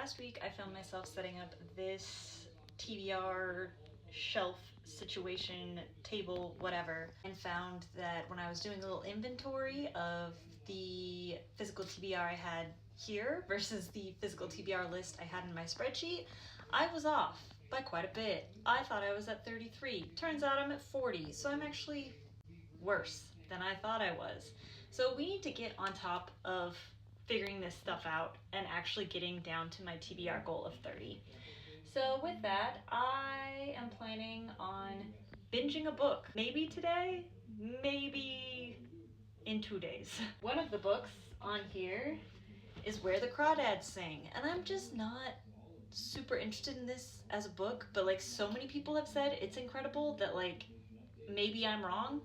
last week I found myself setting up this TBR shelf situation, table, whatever, and found that when I was doing a little inventory of the physical TBR I had here versus the physical TBR list I had in my spreadsheet, I was off by quite a bit. I thought I was at 33. Turns out I'm at 40, so I'm actually worse than I thought I was. So we need to get on top of figuring this stuff out and actually getting down to my TBR goal of 30. So with that, I am planning on binging a book. Maybe today, maybe in 2 days. One of the books on here is Where the Crawdads Sing, and I'm just not super interested in this as a book, but like so many people have said it's incredible that like maybe I'm wrong.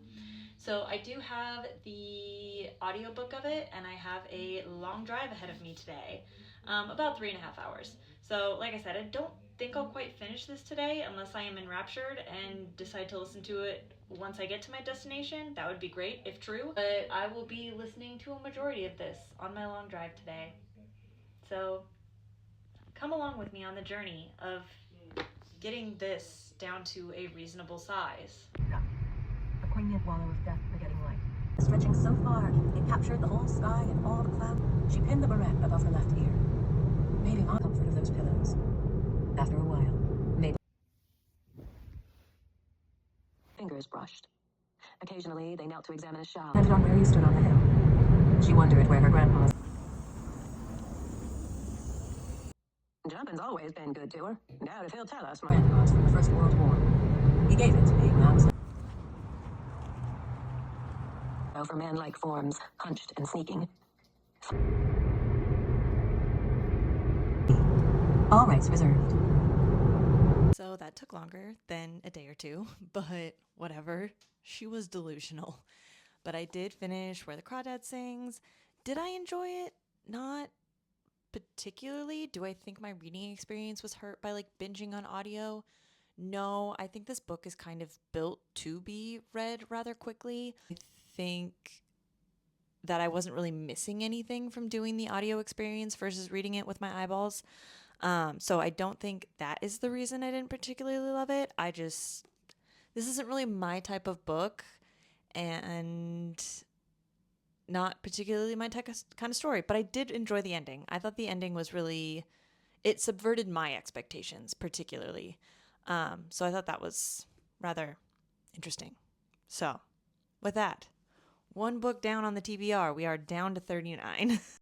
So I do have the audiobook of it, and I have a long drive ahead of me today, about 3.5 hours. So like I said, I don't think I'll quite finish this today unless I am enraptured and decide to listen to it once I get to my destination. That would be great if true, but I will be listening to a majority of this on my long drive today. So come along with me on the journey of getting this down to a reasonable size. A poignant wallow of death forgetting light. Stretching so far, it captured the whole sky and all the clouds. She pinned the barrette above her left ear. Maybe on comfort of those pillows. After a while, maybe fingers brushed. Occasionally, they knelt to examine a shawl. Depended on where you stood on the hill. She wondered where her grandpa's. Jumping's always been good to her. Doubt if he'll tell us. Grandpa's from the First World War. He gave it to me when I was. For man-like forms, hunched and sneaking. All rights reserved. So that took longer than a day or two, but whatever. She was delusional. But I did finish Where the Crawdad Sings. Did I enjoy it? Not particularly. Do I think my reading experience was hurt by like binging on audio? No, I think this book is kind of built to be read rather quickly. I think that I wasn't really missing anything from doing the audio experience versus reading it with my eyeballs. So I don't think that is the reason I didn't particularly love it. This isn't really my type of book and not particularly my kind of story, but I did enjoy the ending. I thought the ending was it subverted my expectations particularly. So I thought that was rather interesting. So with that, one book down on the TBR, we are down to 39.